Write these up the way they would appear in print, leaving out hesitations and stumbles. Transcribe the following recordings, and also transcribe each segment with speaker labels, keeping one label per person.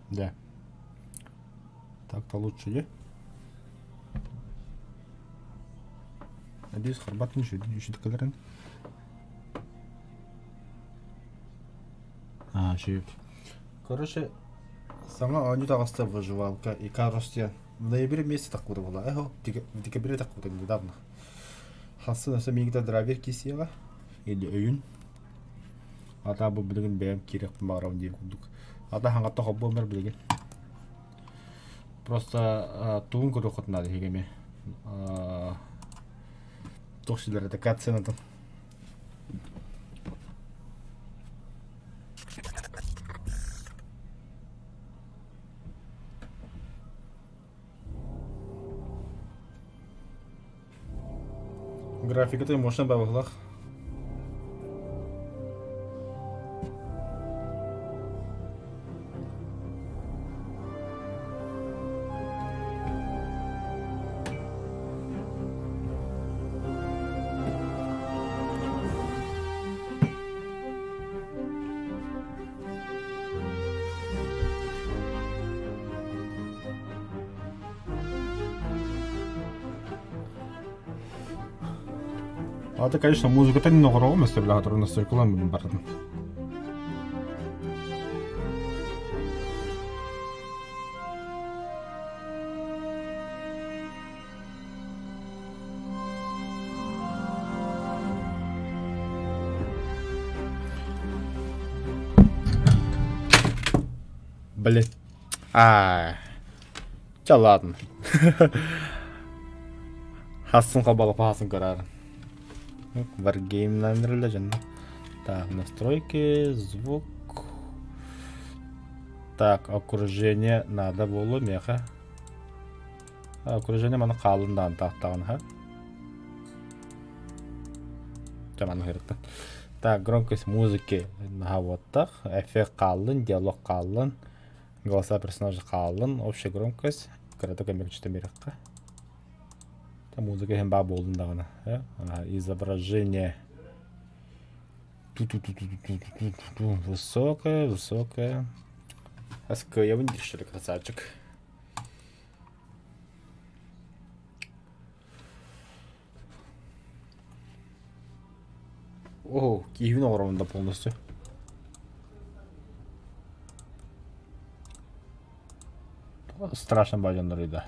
Speaker 1: Да. Так-то лучше, да? Надеюсь, Хорбат не ищет кадрын. Шифт. Короче, со мной они так выживалка и кажется, в ноябре месяце так вот было. В декабре так вот недавно. Хасы на мигда драйвер кисела или июнь. Ата бу билген бәм кирәк барам дип кудык. Ата хаңатта хоббомер билген. Просто туын көрө хотнады хегеме. Токсилер это катсенатан. Графиката можно бабахлах. Ата, конечно, музыката не много ровно, если бля, которая настолько ламбин бартан. Блин. Да ладно. Хасын кабалы пасын карар. Wargame Lander Legend. Так, настройки, звук. Так, окружение надо было меха. Окружение мана калындан тақтаған, ха? Жаман херекті. Так, громкость музыки вот так. Эффект калын, диалог калын. Голоса персонажа калын. Общая громкость. Когда-то камера что-то мерекка. Музыка хемба болдындагына. Изображение высокое, высокое. Я выйдешь, что ли, красавчик. О, Киевин уровень полностью. Страшно баден рыда.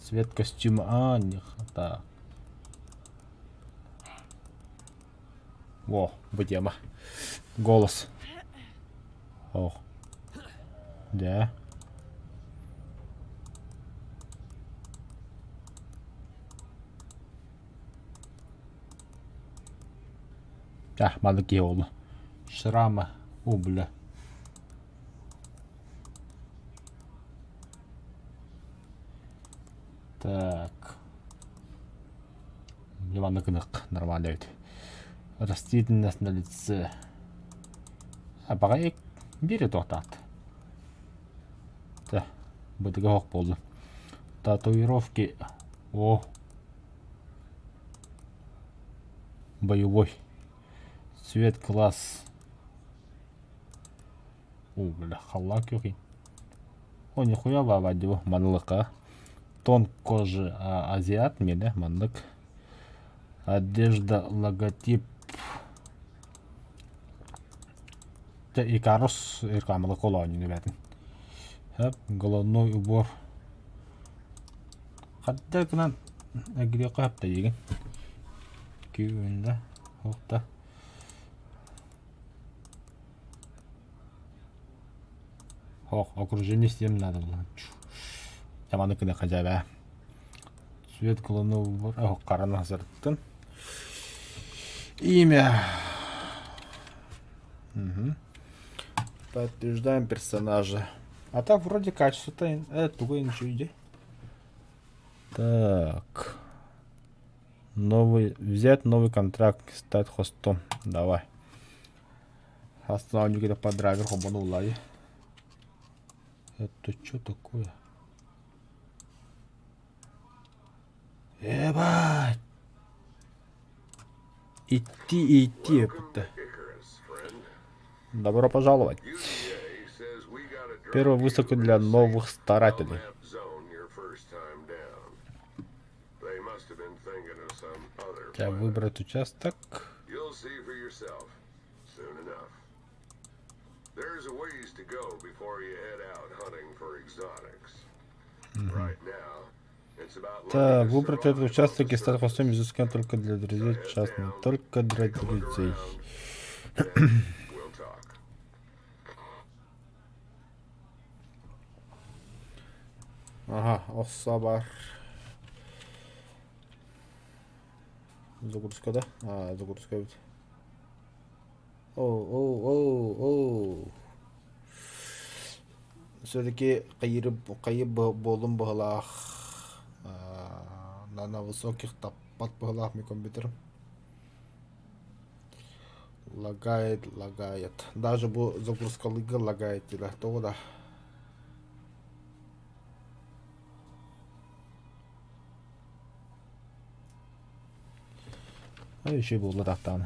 Speaker 1: Цвет костюма, не так. Во, бытема. Голос. Ох. Да. Маленький олы. Шрама. Бля. Так. Ливан кынық. Нормально ведь. Растительность на лице. Пока берет вот Да. Будет гох полный. Татуировки. О. Боевой. Цвет класс. Бля, халак юхи. О, нихуя вавадю. Манлыка. Тон кожи азиат мене манлык. Одежда, логотип. Икарус рекламалы колонии, ребята. Головной убор. Хотя к нам где капта еген. Күйінде. Оқта. Окружение системы надо было. Жаманы кіне қажабә. Цвет головной убор. Қараны азырттын. Имя. Подтверждаем персонажа. А так вроде качество-то туго ничего иди. Так. Взять новый контракт, стать хостом. Давай. Основник это по драйвер хобанула. Это что такое? Ебать! Идти, это. Добро пожаловать. Первая выставка для новых старателей. Тебя выбрать участок. Так, выбрать этот участок и стать хвостом изыскан только для друзей частно. Только для друзей. Ага, особо. Загрузка, да? А, загрузка. Оу. Все-таки кайып болым бағалақ. На высоких таппат бағалақ ми компьютер. Лагает. Даже bu загрузкалыгы лагает. Да. А еще был ладатан.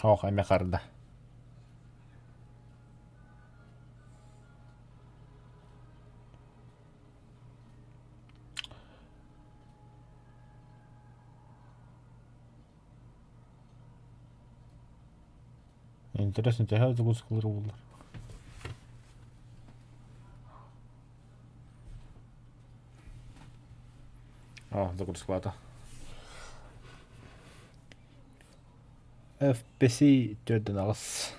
Speaker 1: Ох, амякарда. Интересно, тяга загрузкалары булар. А, загрузкалата. FPS töden alası.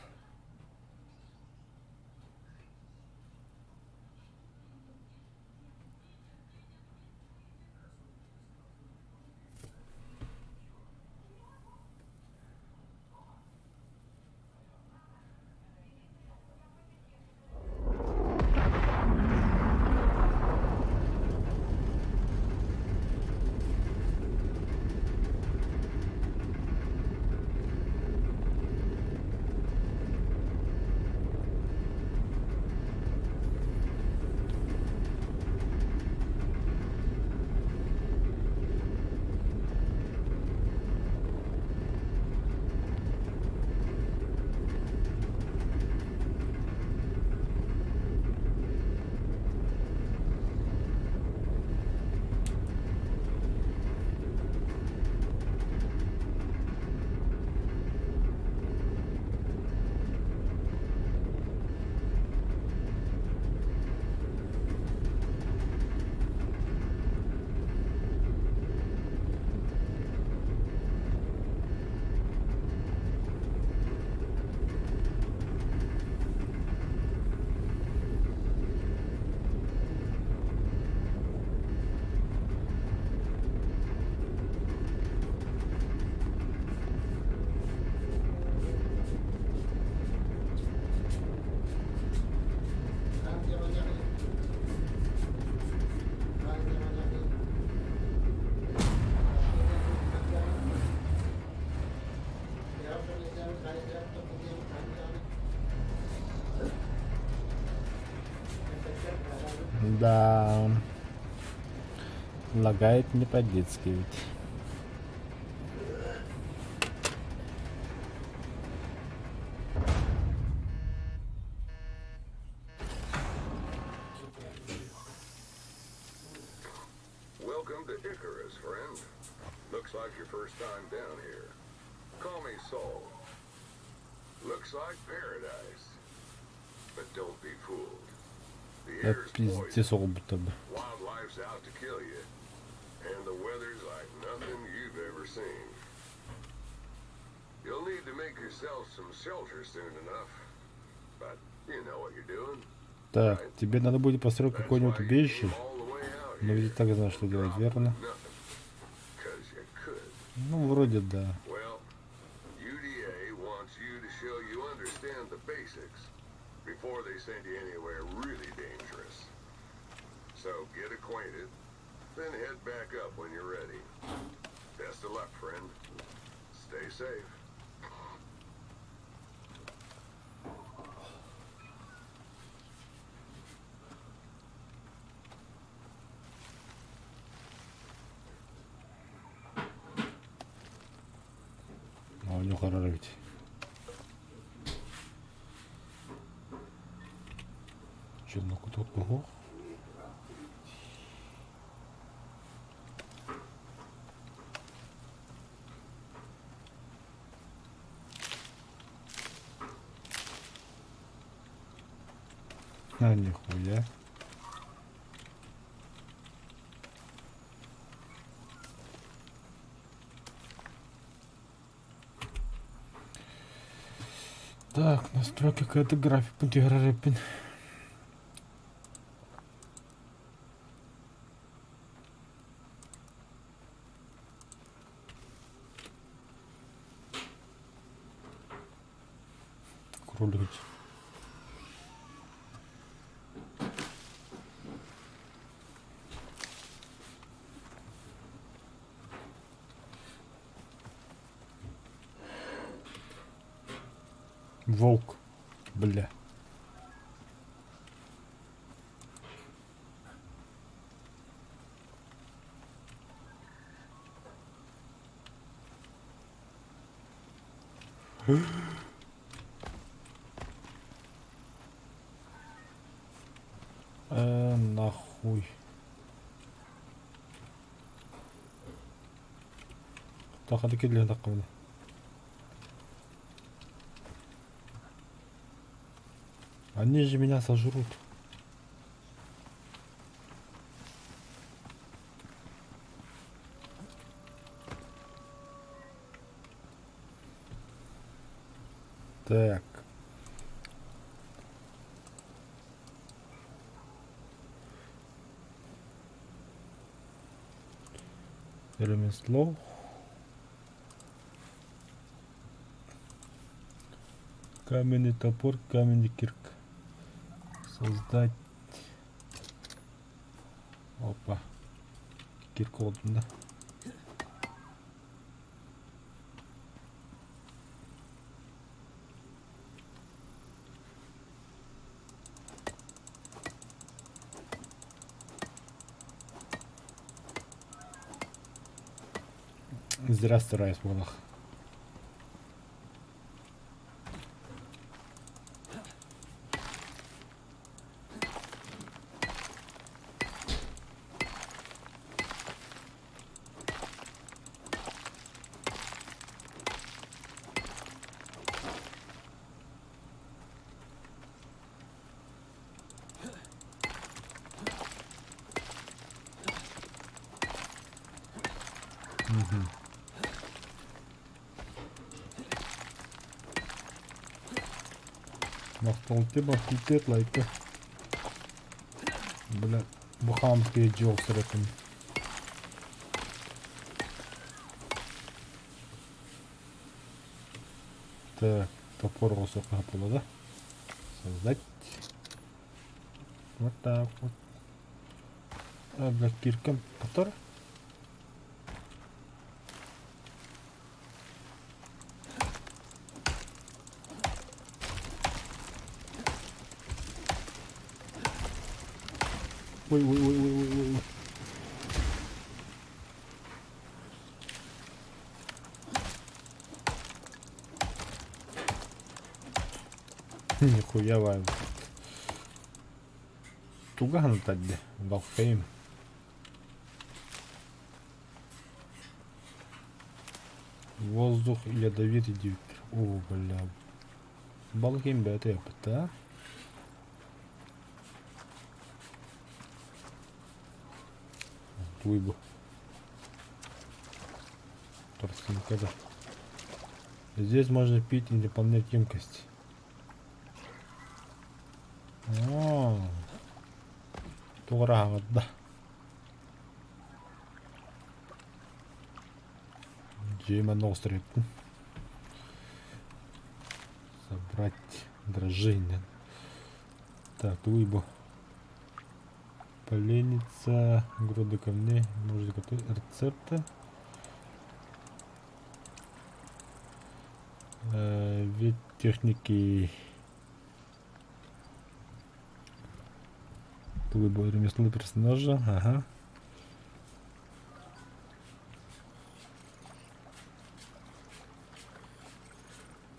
Speaker 1: Да, лагает не по-детски ведь.
Speaker 2: Welcome to Icarus, friend. Looks like your first time down here. Call me Soul. Looks like paradise. But don't be fooled. The air's
Speaker 1: Пиздец, будто бы.
Speaker 2: wildlife's out to kill you. And the weather's like nothing you've ever seen. You'll need to make yourself some shelter soon enough. But you know what you're doing.
Speaker 1: Так, тебе надо будет построить какое-нибудь убежище. Но ведь так знаешь, что делать, верно? Ну, вроде да.
Speaker 2: Before they send you anywhere really dangerous. So get acquainted, then head back up when you're ready. Best of luck, friend. Stay safe.
Speaker 1: не харарить. Че, ну куда ого? А, нихуя. Так, настройка какая-то график пунктиграрепин. Кролик. Волк. Бля. Нахуй. Так, это кидлен такой. Они же меня сожрут. Так. Ремесло. Каменный топор, каменный кирк. Создать. Опа. Кирк oldu. Зря стараюсь, монах. Мақталте лайка. Бля, bu hamburger yok sırasını. Так, топор высоко было, да? Создать. Вот так вот. А для кирком который? Ой. Нихуя вайм. Туган тогда, балфейм. Воздух ядовитый диктор. О, бля. Балким бета yapıta. Туйбу. Торсинка, да. Здесь можно пить и наполнять емкость. О, туграгат, да. Джейма Нострит. Собрать дрожжение. Так, туйбу. Поленница, груды камней, нужно готовить рецепты. Вид техники. Туйбу, ремесло персонажа, ага.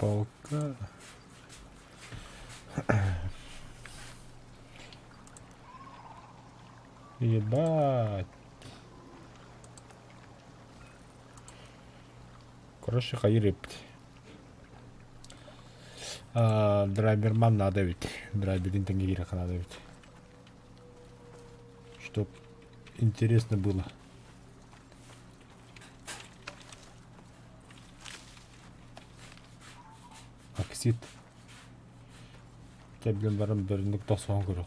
Speaker 1: полка. Ебать. Короче, хайрепт. Драйверман надо ведь. Драйверин тенгирах надо ведь. Чтоб интересно было. Оксид. Кеблен барым біріндік тосуан көрік.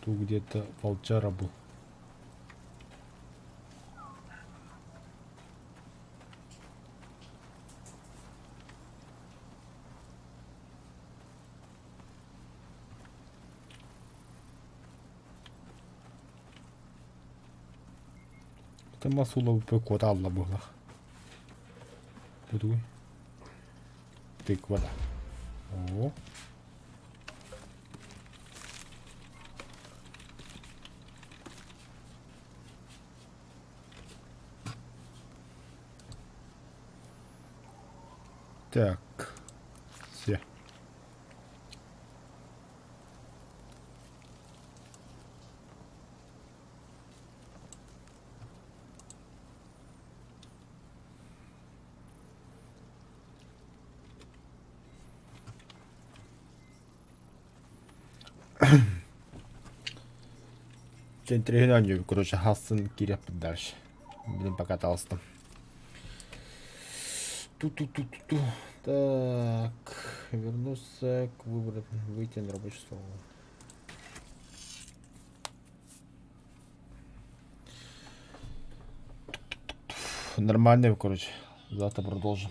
Speaker 1: Тут где-то волчара был. Это масула упекота алла была. Будуй. Тыква. О. Так. Все. Очень тригнанию, короче, Хасан Киря дальше. Блин, пока толстым. Ту-ту-ту-ту-ту. Так, вернуться к выбору, выйти на рабочий стол. Нормально, короче. Завтра продолжим.